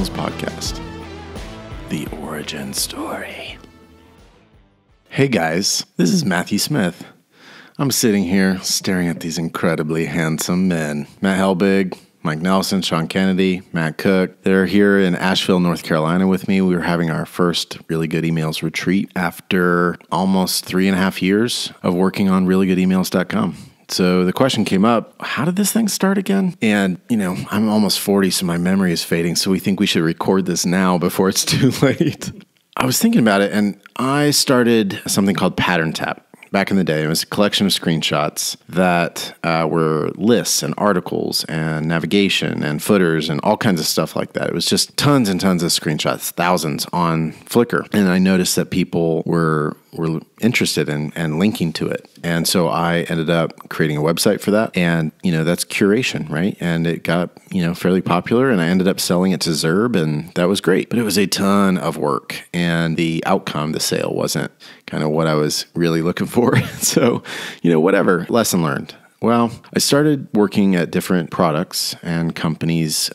Emails podcast. The origin story. Hey guys, this is Matthew Smith. I'm sitting here staring at these incredibly handsome men. Matt Helbig, Mike Nelson, Sean Kennedy, Matt Cooke. They're here in Asheville, North Carolina with me. We were having our first Really Good Emails retreat after almost 3.5 years of working on reallygoodemails.com. So the question came up, how did this thing start again? And, I'm almost 40, so my memory is fading. So we think we should record this now before it's too late. I was thinking about it, and I started something called Pattern Tap. Back in the day, it was a collection of screenshots that were lists and articles and navigation and footers and all kinds of stuff like that. It was just tons and tons of screenshots, thousands on Flickr. And I noticed that people were interested in linking to it. And so I ended up creating a website for that. And, that's curation, right? And it got, fairly popular, and I ended up selling it to Zerb, and that was great. But it was a ton of work, and the outcome, the sale, wasn't kind of what I was really looking for. So, whatever, lesson learned. Well, I started working at different products and companies,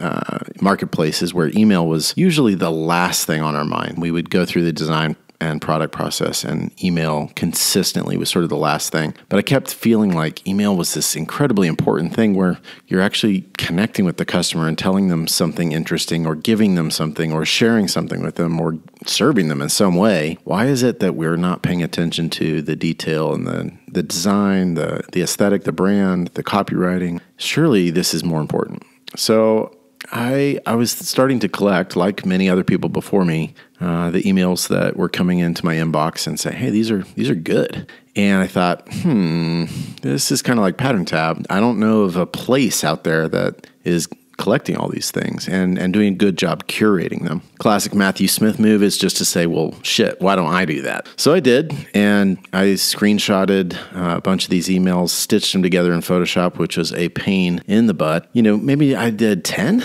marketplaces where email was usually the last thing on our mind. We would go through the design and product process, and email consistently was sort of the last thing. But I kept feeling like email was this incredibly important thing where you're actually connecting with the customer and telling them something interesting, or giving them something, or sharing something with them, or serving them in some way. Why is it that we're not paying attention to the detail and the design, the aesthetic, the brand, the copywriting? Surely this is more important. So I was starting to collect, like many other people before me, the emails that were coming into my inbox and say, hey, these are good. And I thought, this is kind of like Pattern Tab. I don't know of a place out there that is collecting all these things and doing a good job curating them. Classic Matthew Smith move is just to say, well, shit, why don't I do that? So I did, and I screenshotted a bunch of these emails, stitched them together in Photoshop, which was a pain in the butt. Maybe I did 10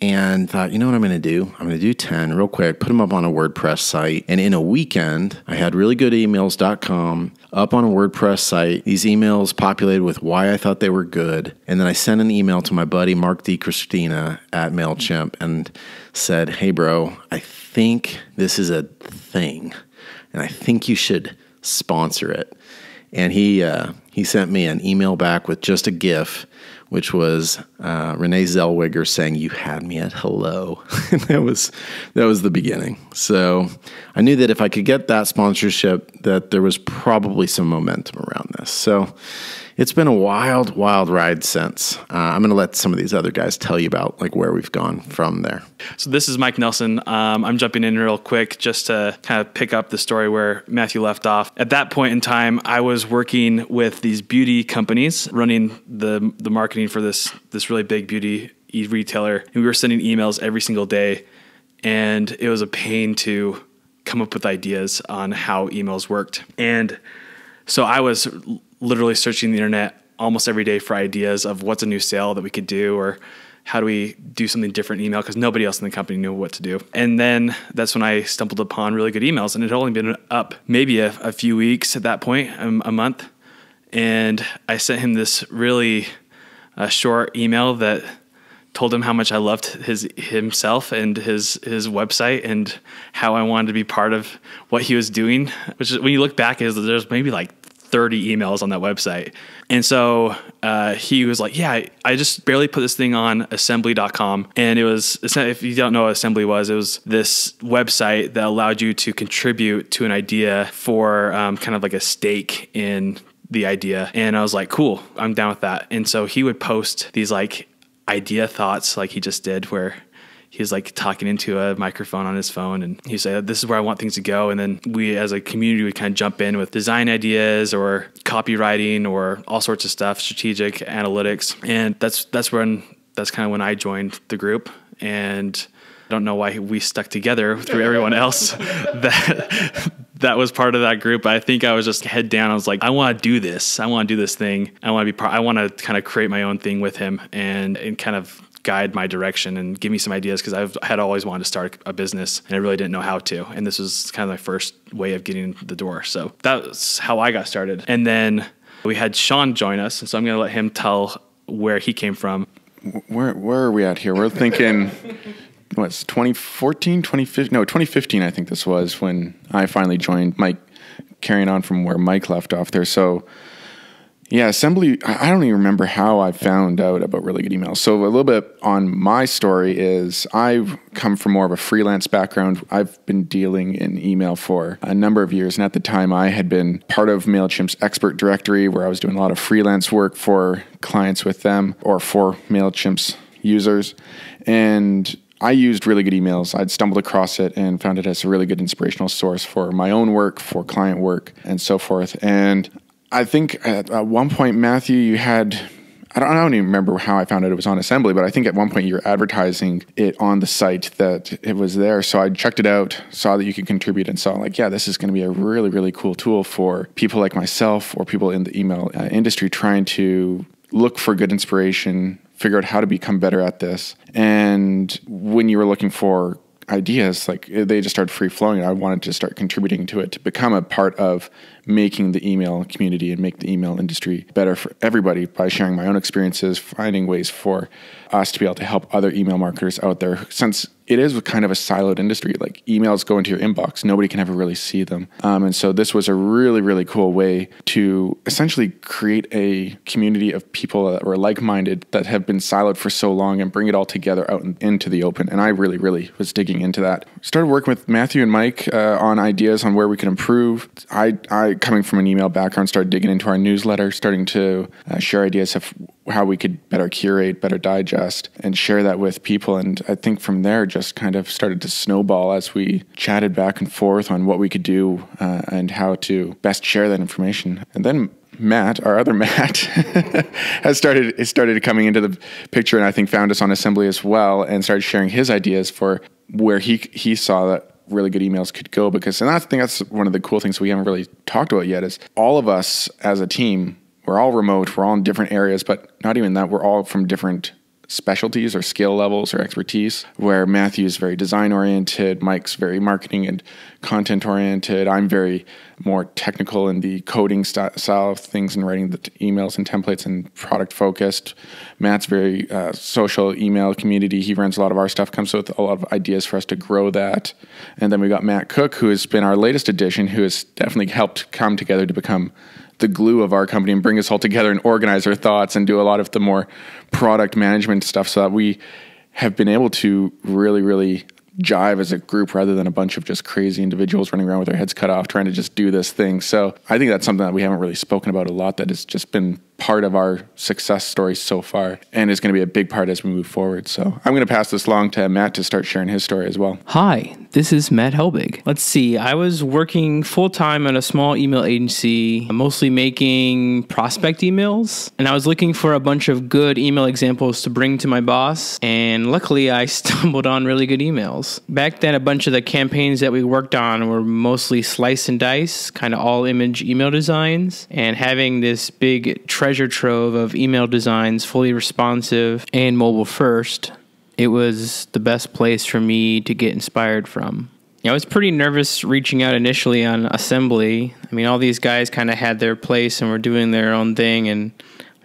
and thought, you know what I'm going to do? I'm going to do 10 real quick, put them up on a WordPress site. And in a weekend, I had reallygoodemails.com up on a WordPress site. These emails populated with why I thought they were good. And then I sent an email to my buddy, Mark DiCristina at MailChimp, and said, hey, bro, I think this is a thing, and I think you should sponsor it. And he sent me an email back with just a GIF, which was Renee Zellweger saying, you had me at hello. And that was the beginning. So I knew that if I could get that sponsorship, that there was probably some momentum around this. So it's been a wild, wild ride since. I'm going to let some of these other guys tell you about where we've gone from there. So this is Mike Nelson. I'm jumping in real quick just to kind of pick up the story where Matthew left off. At that point in time, I was working with these beauty companies, running the marketing for this really big beauty retailer. And we were sending emails every single day. And it was a pain to come up with ideas on how emails worked. And so I was literally searching the internet almost every day for ideas of what's a new sale that we could do, or how do we do something different in email, because nobody else in the company knew what to do. And then that's when I stumbled upon Really Good Emails, and it had only been up maybe a few weeks at that point, a month. And I sent him this really short email that told him how much I loved himself and his website, and how I wanted to be part of what he was doing, which is, when you look back, there's maybe 30 emails on that website. And so he was like, yeah, I just barely put this thing on assembly.com. And it was, if you don't know what assembly was, it was this website that allowed you to contribute to an idea for kind of like a stake in the idea. And I was like, cool, I'm down with that. And so he would post these idea thoughts like he just did, where he was talking into a microphone on his phone, and he'd say, this is where I want things to go. And then we as a community would kind of jump in with design ideas or copywriting or all sorts of stuff, strategic analytics. And that's kind of when I joined the group. And I don't know why we stuck together through everyone else that was part of that group. I think I was just head down. I was like, I want to do this. I want to do this thing. I want to kind of create my own thing with him and kind of guide my direction and give me some ideas, because I had always wanted to start a business and I really didn't know how to. And this was kind of my first way of getting the door. So that's how I got started. And then we had Sean join us. And so I'm going to let him tell where he came from. Where are we at here? We're thinking was 2014, 2015, no, 2015, I think this was when I finally joined Mike, carrying on from where Mike left off there. So yeah, assembly, I don't even remember how I found out about Really Good Emails. So a little bit on my story is I've come from more of a freelance background. I've been dealing in email for a number of years. And at the time I had been part of MailChimp's expert directory where I was doing a lot of freelance work for clients with them or for MailChimp's users. And I used Really Good Emails. I'd stumbled across it and found it as a really good inspirational source for my own work, for client work, and so forth. And I think at one point, Matthew, you had, I don't even remember how I found out it was on Assembly, but I think at one point you were advertising it on the site that it was there. So I checked it out, saw that you could contribute, and saw like, yeah, this is going to be a really, really cool tool for people like myself or people in the email industry trying to look for good inspiration, figure out how to become better at this. And when you were looking for ideas, like they just started free flowing, and I wanted to start contributing to it to become a part of making the email community and make the email industry better for everybody by sharing my own experiences, finding ways for us to be able to help other email marketers out there. Since it is kind of a siloed industry, like emails go into your inbox, nobody can ever really see them. And so this was a really, really cool way to essentially create a community of people that were like-minded that have been siloed for so long and bring it all together out into the open. And I really, really was digging into that. Started working with Matthew and Mike on ideas on where we could improve. I coming from an email background, started digging into our newsletter, starting to share ideas of how we could better curate, better digest, and share that with people. And I think from there, just kind of started to snowball as we chatted back and forth on what we could do and how to best share that information. And then Matt, our other Matt, has started coming into the picture, and I think found us on Assembly as well, and started sharing his ideas for where he saw that Really Good Emails could go. Because, and I think that's one of the cool things we haven't really talked about yet, is all of us as a team, we're all remote, we're all in different areas, but not even that, we're all from different specialties or skill levels or expertise, where Matthew's very design oriented, Mike's very marketing and content oriented, I'm very more technical in the coding style of things and writing the emails and templates and product focused. Matt's very social email community. He runs a lot of our stuff, comes with a lot of ideas for us to grow that. And then we got Matt Cooke, who has been our latest addition, who has definitely helped come together to become the glue of our company and bring us all together and organize our thoughts and do a lot of the more product management stuff, so that we have been able to really, really jive as a group rather than a bunch of just crazy individuals running around with their heads cut off trying to just do this thing. So I think that's something that we haven't really spoken about a lot, that has just been part of our success story so far and is going to be a big part as we move forward. So I'm going to pass this along to Matt to start sharing his story as well. Hi, this is Matt Helbig. Let's see, I was working full-time at a small email agency, mostly making prospect emails, and I was looking for a bunch of good email examples to bring to my boss, and luckily I stumbled on Really Good Emails. Back then, a bunch of the campaigns that we worked on were mostly slice and dice, kind of all image email designs, and having this big treasure trove of email designs, fully responsive and mobile first, it was the best place for me to get inspired from. I was pretty nervous reaching out initially on Assembly. I mean, all these guys kind of had their place and were doing their own thing, and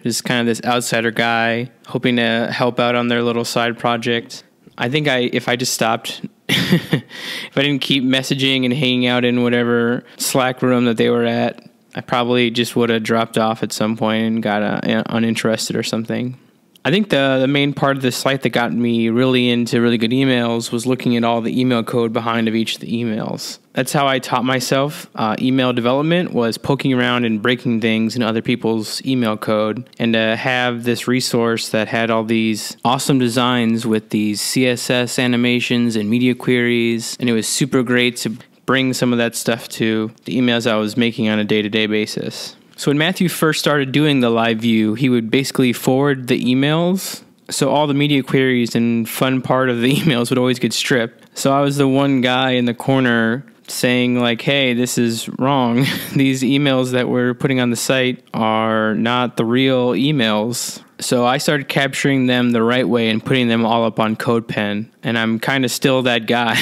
just kind of this outsider guy hoping to help out on their little side project. I think if I just stopped, if I didn't keep messaging and hanging out in whatever Slack room that they were at, I probably just would have dropped off at some point and got uninterested or something. I think the main part of the site that got me really into Really Good Emails was looking at all the email code behind of each of the emails. That's how I taught myself email development, was poking around and breaking things in other people's email code. And to have this resource that had all these awesome designs with these CSS animations and media queries, and it was super great to bring some of that stuff to the emails I was making on a day-to-day basis. So when Matthew first started doing the live view, he would basically forward the emails. So all the media queries and fun part of the emails would always get stripped. So I was the one guy in the corner saying like, hey, this is wrong. These emails that we're putting on the site are not the real emails. So I started capturing them the right way and putting them all up on CodePen. And I'm kind of still that guy.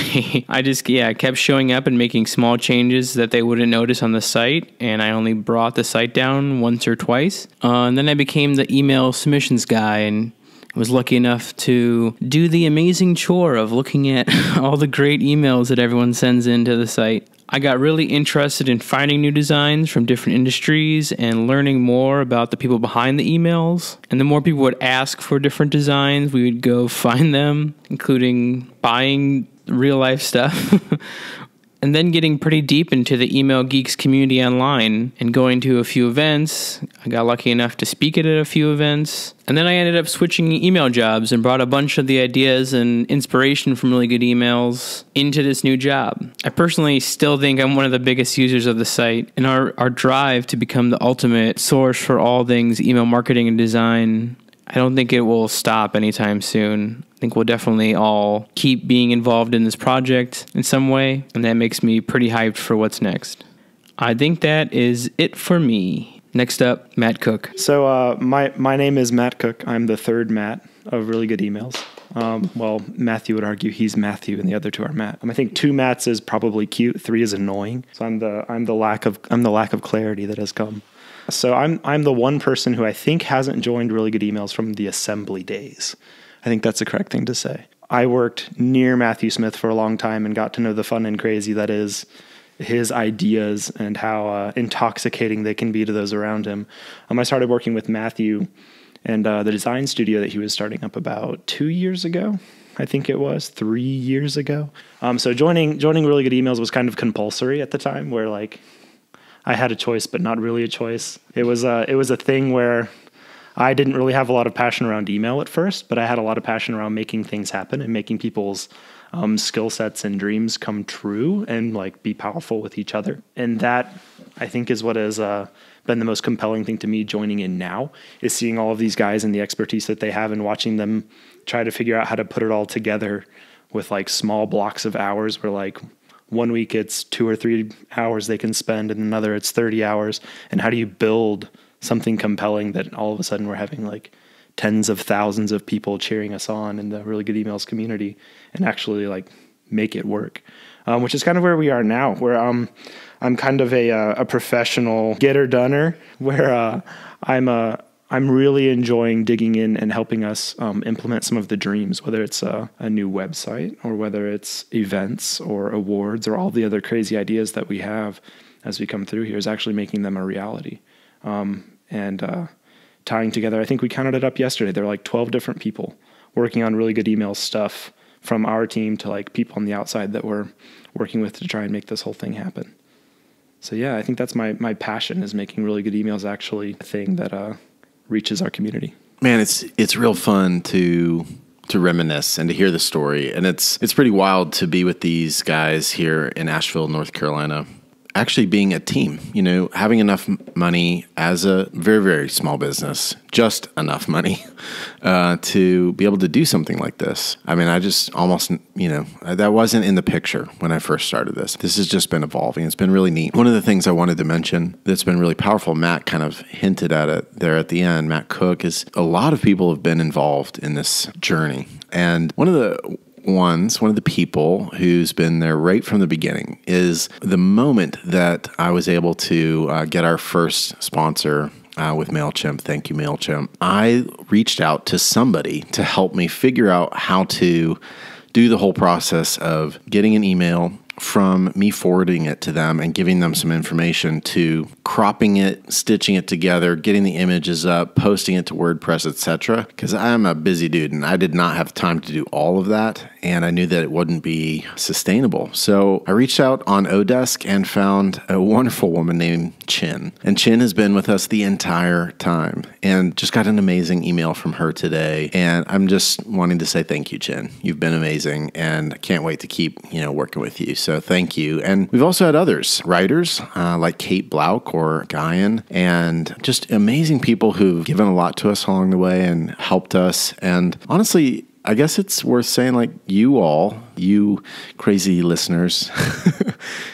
I kept showing up and making small changes that they wouldn't notice on the site. And I only brought the site down once or twice. And then I became the email submissions guy and was lucky enough to do the amazing chore of looking at all the great emails that everyone sends into the site. I got really interested in finding new designs from different industries and learning more about the people behind the emails. And the more people would ask for different designs, we would go find them, including buying real life stuff. And then getting pretty deep into the Email Geeks community online and going to a few events. I got lucky enough to speak at a few events. And then I ended up switching email jobs and brought a bunch of the ideas and inspiration from really good emails into this new job. I personally still think I'm one of the biggest users of the site, and our drive to become the ultimate source for all things email marketing and design, I don't think it will stop anytime soon. I think we'll definitely all keep being involved in this project in some way, and that makes me pretty hyped for what's next. I think that is it for me. Next up, Matt Cooke. So my name is Matt Cooke. I'm the third Matt of Really Good Emails. Well, Matthew would argue he's Matthew, and the other two are Matt. I think 2 Matts is probably cute. 3 is annoying. So I'm the lack of clarity that has come. So I'm the one person who I think hasn't joined Really Good Emails from the assembly days. I think that's the correct thing to say. I worked near Matthew Smith for a long time and got to know the fun and crazy that is his ideas and how intoxicating they can be to those around him. I started working with Matthew and the design studio that he was starting up about 2 years ago. I think it was 3 years ago. So joining Really Good Emails was kind of compulsory at the time, where like I had a choice, but not really a choice. It was a thing where I didn't really have a lot of passion around email at first, but I had a lot of passion around making things happen and making people's skill sets and dreams come true and like be powerful with each other. And that, I think, is what has been the most compelling thing to me joining in now, is seeing all of these guys and the expertise that they have and watching them try to figure out how to put it all together with like small blocks of hours where like 1 week it's 2 or 3 hours they can spend and another it's 30 hours. And how do you build something compelling that all of a sudden we're having like tens of thousands of people cheering us on in the Really Good Emails community and actually like make it work, which is kind of where we are now, where I'm kind of a professional getter-doner, where I'm really enjoying digging in and helping us implement some of the dreams, whether it's a new website or whether it's events or awards or all the other crazy ideas that we have as we come through here, is actually making them a reality. And tying together, I think we counted it up yesterday. There were like 12 different people working on Really Good Emails stuff, from our team to like people on the outside that we're working with to try and make this whole thing happen. So yeah, I think that's my passion, is making Really Good Emails actually a thing that reaches our community. Man, it's real fun to reminisce and to hear the story. And it's pretty wild to be with these guys here in Asheville, North Carolina, actually being a team, having enough money as a very, very small business, just enough money to be able to do something like this. I mean, I just almost, that wasn't in the picture when I first started this. This has just been evolving. It's been really neat. One of the things I wanted to mention that's been really powerful, Matt kind of hinted at it there at the end, Matt Cooke, is a lot of people have been involved in this journey. And one of the people who's been there right from the beginning is the moment that I was able to get our first sponsor with MailChimp. Thank you, MailChimp. I reached out to somebody to help me figure out how to do the whole process of getting an email, from me forwarding it to them and giving them some information, to cropping it, stitching it together, getting the images up, posting it to WordPress, etc. Because I'm a busy dude and I did not have time to do all of that, and I knew that it wouldn't be sustainable. So I reached out on Odesk and found a wonderful woman named Chin. And Chin has been with us the entire time, and just got an amazing email from her today. And I'm just wanting to say thank you, Chin. You've been amazing, and I can't wait to keep working with you. So thank you. And we've also had others, writers like Kate Blauck or Guyan, and just amazing people who've given a lot to us along the way and helped us. And honestly, I guess it's worth saying, like, you crazy listeners,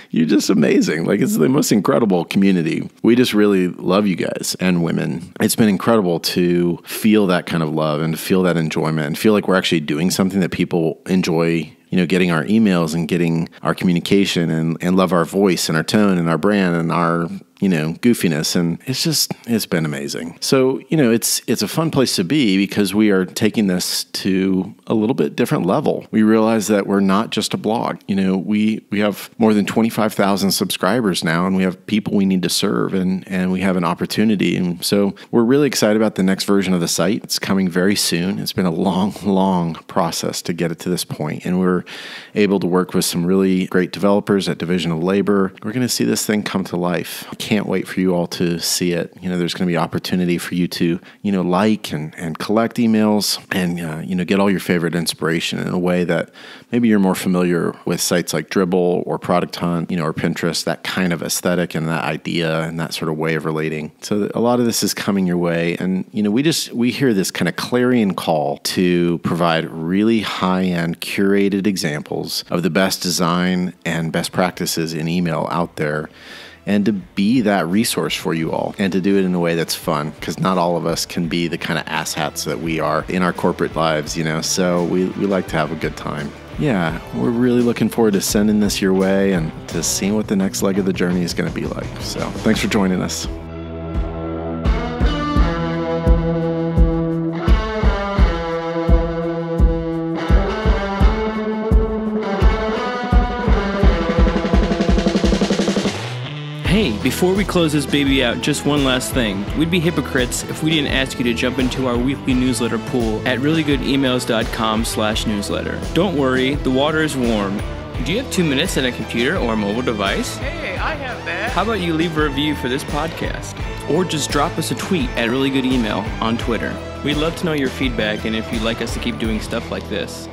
you're just amazing. Like, it's the most incredible community. We just really love you guys and women. It's been incredible to feel that kind of love and to feel that enjoyment and feel like we're actually doing something that people enjoy, getting our emails and getting our communication and love our voice and our tone and our brand and our, goofiness. And it's been amazing. So, it's a fun place to be because we are taking this to a little bit different level. We realize that we're not just a blog. We have more than 25,000 subscribers now, and we have people we need to serve, and we have an opportunity. And so we're really excited about the next version of the site. It's coming very soon. It's been a long, long process to get it to this point, and we're able to work with some really great developers at Division of Labor. We're going to see this thing come to life. I can't wait for you all to see it. There's going to be opportunity for you to, like and collect emails and, get all your favorite inspiration in a way that maybe you're more familiar with sites like Dribbble or Product Hunt, or Pinterest, that kind of aesthetic and that idea and that sort of way of relating. So a lot of this is coming your way. And, we hear this kind of clarion call to provide really high-end curated examples of the best design and best practices in email out there, and to be that resource for you all, and to do it in a way that's fun, because not all of us can be the kind of asshats that we are in our corporate lives, so we like to have a good time. Yeah, we're really looking forward to sending this your way and to seeing what the next leg of the journey is going to be like. So thanks for joining us. Hey, before we close this baby out, just one last thing. We'd be hypocrites if we didn't ask you to jump into our weekly newsletter pool at reallygoodemails.com/newsletter. Don't worry, the water is warm. Do you have 2 minutes on a computer or a mobile device? Hey, I have that. How about you leave a review for this podcast? Or just drop us a tweet at reallygoodemail on Twitter. We'd love to know your feedback and if you'd like us to keep doing stuff like this.